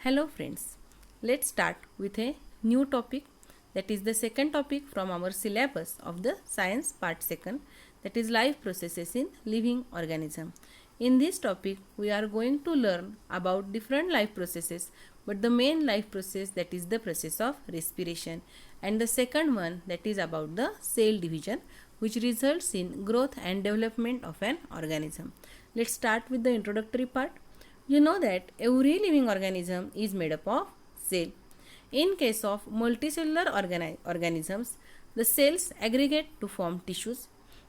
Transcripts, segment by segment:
Hello friends, let's start with a new topic, that is the second topic from our syllabus of the science part second, that is life processes in living organism. In this topic we are going to learn about different life processes, but the main life process, that is the process of respiration, and the second one, that is about the cell division, which results in growth and development of an organism. Let's start with the introductory part. You know that every living organism is made up of cell. In case of multicellular organisms, the cells aggregate to form tissues.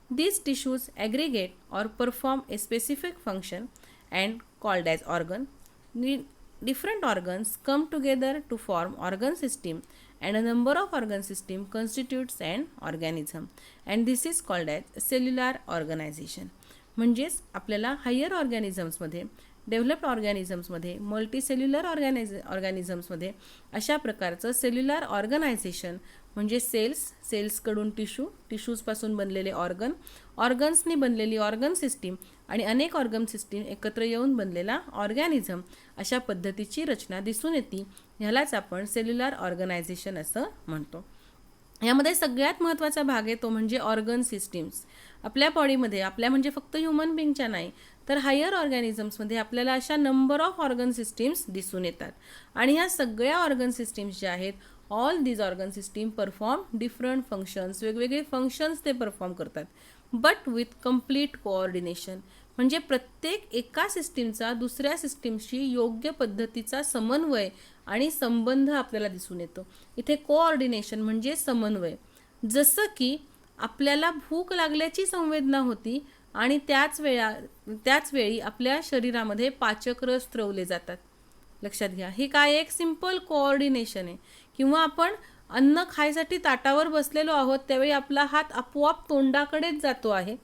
These tissues aggregate or perform a specific function and called as organ. Different organs come together to form organ system, and a number of organ system constitutes an organism, and this is called as cellular organization. म्हणजेच आपल्याला higher ऑर्गॅनिझम्समध्ये, developed ऑर्गॅनिझम्समध्ये, multicellular ऑर्गॅनिझम्समध्ये अशा प्रकारचं cellular organisation म्हणजे सेल्सकडून टिश्यूजपासून बनलेले ऑर्गन्सनी बनलेली organ system आणि अनेक organ system एकत्र येऊन बनलेला ऑर्गॅनिझम, अशा पद्धतीची रचना दिसून येते. ह्यालाच आपण सेल्युलर ऑर्गनायझेशन असं म्हणतो. यामध्ये सगळ्यात महत्त्वाचा भाग आहे तो म्हणजे ऑर्गन सिस्टीम्स. आपल्या बॉडीमध्ये, आपल्या म्हणजे फक्त ह्युमन बिंगच्या नाही तर हायर ऑर्गॅनिझम्समध्ये आपल्याला अशा नंबर ऑफ ऑर्गन सिस्टीम्स दिसून येतात. आणि ह्या सगळ्या ऑर्गन सिस्टीम्स ज्या आहेत, all these organ system perform different functions, वेगवेगळे फंक्शन्स ते परफॉर्म करतात, बट विथ कम्प्लीट कोऑर्डिनेशन. म्हणजे प्रत्येक एका सिस्टीमचा दुसऱ्या सिस्टीमशी योग्य पद्धतीचा समन्वय आणि संबंध आपल्याला दिसून येतो. इथे कोऑर्डिनेशन म्हणजे समन्वय. जसं की आपल्याला भूक लागल्याची संवेदना होती आणि त्याच वेळी आपल्या शरीरामध्ये पाचक स्त्रवले जातात. लक्षात घ्या, हे काय एक सिंपल कोऑर्डिनेशन आहे. किंवा आपण अन्न खायसाठी ताटावर बसलेलो आहोत त्यावेळी आपला हात आपोआप तोंडाकडेच जातो आहे.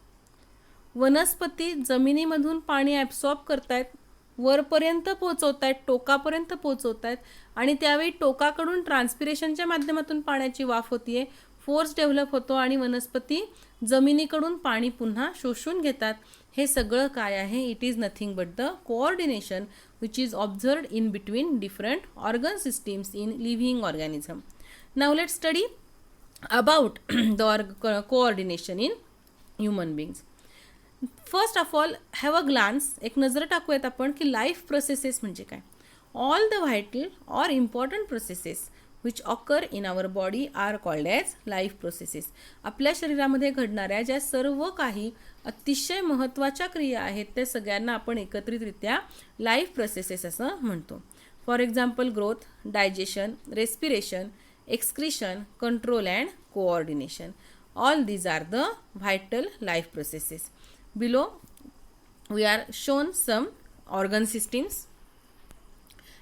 वनस्पती जमिनीमधून पाणी ॲब्सॉर्ब करतायत, वरपर्यंत पोचवत आहेत, टोकापर्यंत पोचवत आहेत, आणि त्यावेळी टोकाकडून ट्रान्सपिरेशनच्या माध्यमातून पाण्याची वाफ होतीये, फोर्स डेव्हलप होतो आणि वनस्पती जमिनीकडून पाणी पुन्हा शोषून घेतात. हे सगळं काय आहे? It is nothing but the coordination which is observed in between different organ systems in living organism. Now let's study about the coordination in human beings. First of all have a glance, एक नजर टाकूयात आपण की life processes म्हणजे काय. All the vital or important processes which occur in our body are called as life processes. आपल्या शरीरामध्ये घडणाऱ्या ज्या सर्व काही अतिशय महत्त्वाच्या क्रिया आहेत त्या सगळ्यांना आपण एकत्रितरित्या लाईफ प्रोसेसेस असं म्हणतो. For example growth, digestion, respiration, excretion, control and coordination. All these are the vital life processes. Below we are shown some organ systems,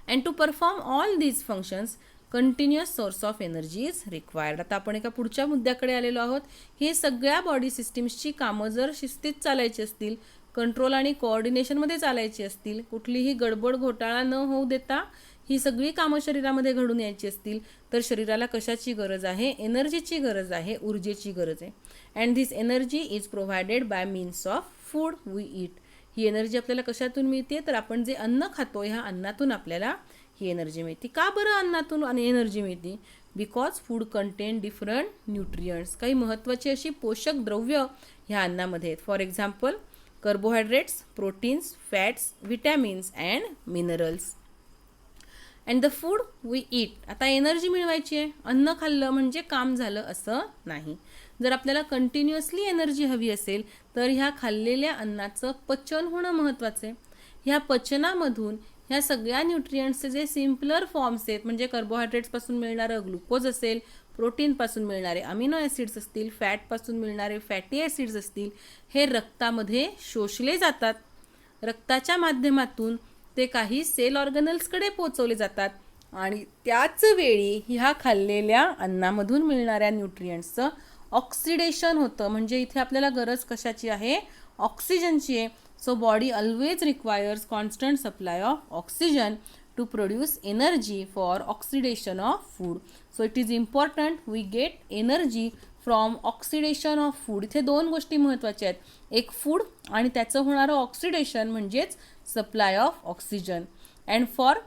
and to perform all these functions continuous source of energy is required. आता आपण एका पुढच्या मुद्द्याकडे आलेलो आहोत. हे सगळ्या body सिस्टीम्सची कामं जर शिस्तीत चालायची असतील, कंट्रोल आणि कोऑर्डिनेशनमध्ये चालायची असतील, कुठलीही गडबड घोटाळा न होऊ देता ही सगळी कामं शरीरामध्ये घडून यायची असतील तर शरीराला कशाची गरज आहे? एनर्जीची गरज आहे, ऊर्जेची गरज आहे. And this energy is provided by means of food we eat. ही एनर्जी आपल्याला कशातून मिळते? तर आपण जे अन्न खातो ह्या अन्नातून आपल्याला ही एनर्जी मिळते. का बरं अन्नातून एनर्जी मिळते? Because food contain different nutrients. काही महत्त्वाची अशी पोषक द्रव्य ह्या अन्नामध्ये आहेत. For example carbohydrates, proteins, fats, vitamins and minerals. And the food we eat. आता एनर्जी मिळवायची आहे, अन्न खाल्लं म्हणजे काम झालं असं नाही. जर आपल्याला कंटिन्युअसली एनर्जी हवी असेल तर ह्या खाल्लेल्या अन्नाचं पचन होणं महत्त्वाचं आहे. ह्या पचनामधून ह्या सगळ्या न्यूट्रियंट्सचे जे सिम्पलर फॉर्म्स आहेत, म्हणजे कार्बोहायड्रेट्सपासून मिळणारं ग्लुकोज असेल, प्रोटीनपासून मिळणारे अमिनो ॲसिड्स असतील, फॅटपासून मिळणारे फॅटी ॲसिड्स असतील, हे रक्तामध्ये शोषले जातात. रक्ताच्या माध्यमातून ते काही सेल ऑर्गनल्सकडे पोचवले जातात आणि त्याच वेळी ह्या खाल्लेल्या अन्नामधून मिळणाऱ्या न्यूट्रियंट्सचं ऑक्सिडेशन होतं. म्हणजे इथे आपल्याला गरज कशाची आहे? ऑक्सिजनची आहे. So body always requires constant supply of oxygen to produce energy for oxidation of food. So it is important we get energy from oxidation of food. इथे दोन गोष्टी महत्त्वाच्या आहेत. एक फूड आणि त्याचं होणारं ऑक्सिडेशन म्हणजेच supply of oxygen. And for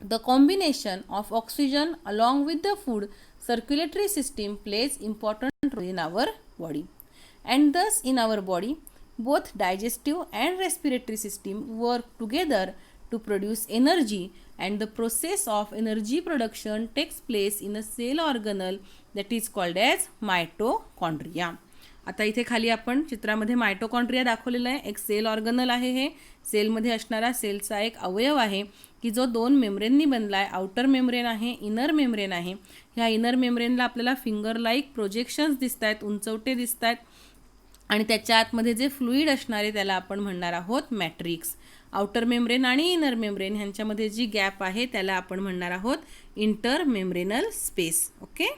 The combination of oxygen along with the food circulatory system plays important role in our body, and thus in our body both digestive and respiratory system work together to produce energy, and the process of energy production takes place in a cell organelle that is called as mitochondria. आता इथे खाली आपण चित्रामध्ये mitochondria दाखवलेला आहे. एक sale ऑर्गनल आहे. हे सेलमध्ये असणारा सेलचा एक अवयव आहे की जो दोन मेम्ब्रेननी बनला आहे. आउटर मेम्ब्रेन आहे, इनर मेम्ब्रेन आहे. ह्या इनर मेम्ब्रेनला आपल्याला फिंगर लाईक प्रोजेक्शन्स दिसत आहेत, उंचवटे दिसत आहेत, आणि त्याच्या आतमध्ये जे फ्लुईड असणार आहे त्याला आपण म्हणणार आहोत मॅट्रिक्स. आउटर मेम्ब्रेन आणि इनर मेम्ब्रेन ह्यांच्यामध्ये जी गॅप आहे त्याला आपण म्हणणार आहोत inter membranal space. Okay.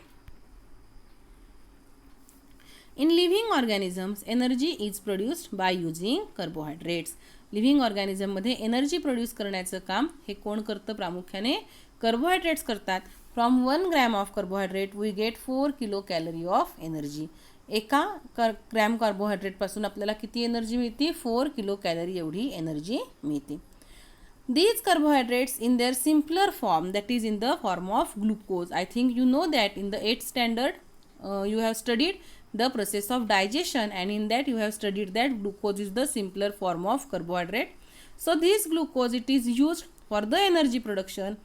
In living organisms, energy is produced by using carbohydrates. Living ऑर्गॅनिझममध्ये एनर्जी प्रोड्यूस करण्याचं काम हे कोण करतं? प्रामुख्याने कार्बोहायड्रेट्स करतात. From 1 gram of carbohydrate we get 4 kilo calorie of energy. एका ग्रॅम कार्बोहायड्रेटपासून आपल्याला किती एनर्जी मिळते? 4 किलो कॅलरी एवढी एनर्जी मिळते. These carbohydrates in their simpler form, that is in the form of glucose. I think you know that in the 8th standard you have studied the process of digestion, and in that you have studied that glucose is the simpler form of carbohydrate. So this glucose, it is used for the energy production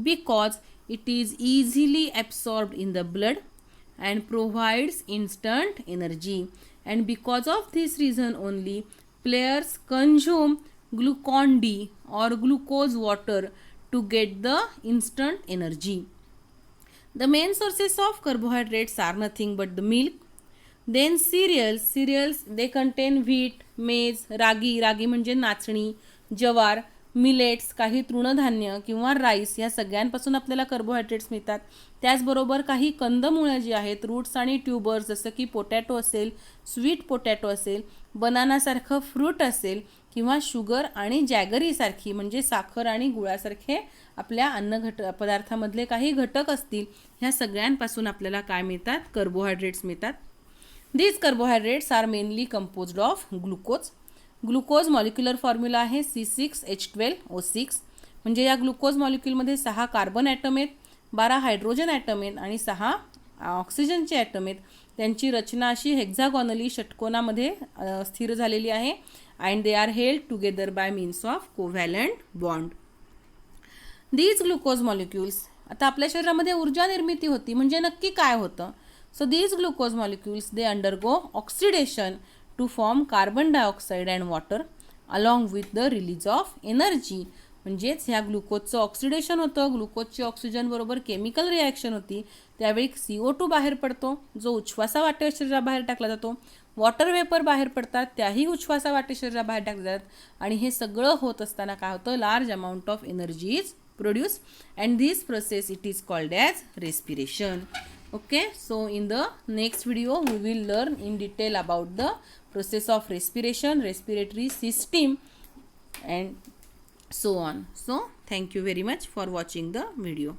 because it is easily absorbed in the blood and provides instant energy, and because of this reason only players consume Glucon-D or glucose water to get the instant energy. The main sources of carbohydrates are nothing but the milk. Then cereals they contain wheat, maize, रागी म्हणजे नाचणी, जवार, millets, काही तृणधान्य किंवा rice, या सगळ्यांपासून आपल्याला carbohydrates मिळतात. त्याचबरोबर काही कंदमुळं जी आहेत, रूट्स आणि ट्यूबर्स, जसं की पोटॅटो असेल, स्वीट पोटॅटो असेल, बनानासारखं फ्रूट असेल, किंवा शुगर आणि जॅगरीसारखी म्हणजे साखर आणि गुळासारखे आपल्या पदार्थामधले काही घटक असतील, ह्या सगळ्यांपासून आपल्याला काय मिळतात? कार्बोहायड्रेट्स मिळतात. These carbohydrates are mainly composed of glucose. Glucose molecular formula आहे C6H12O6. म्हणजे या ग्लुकोज मॉलिक्युलमध्ये 6 कार्बन ॲटम आहेत, 12 हायड्रोजन ॲटम आहेत आणि 6 ऑक्सिजनचे ॲटम आहेत. त्यांची रचना अशी हेक्झागॉनली षटकोनामध्ये स्थिर झालेली आहे, and they are held together by means of covalent bond. These glucose molecules, आता आपल्या शरीरामध्ये ऊर्जा निर्मिती होती म्हणजे नक्की काय होतं? So these glucose molecules they undergo oxidation to form carbon dioxide and water along with the release of energy. म्हणजेच ह्या ग्लुकोजचं ऑक्सिडेशन होतं, ग्लुकोजची ऑक्सिजन बरोबर केमिकल रिॲक्शन होती, त्यावेळी CO2 बाहेर पडतो, जो उच्छ्वासा वाटे शरीराबाहेर टाकला जातो. वॉटर वेपर बाहेर पडतात, त्याही उच्छ्वासा वाटे शरीराबाहेर टाकले जातात, आणि हे सगळं होत असताना काय होतं? Large amount of energy is produce, and this process it is called as respiration. Okay, so in the next video we will learn in detail about the process of respiration, respiratory system, and so on. So thank you very much for watching the video.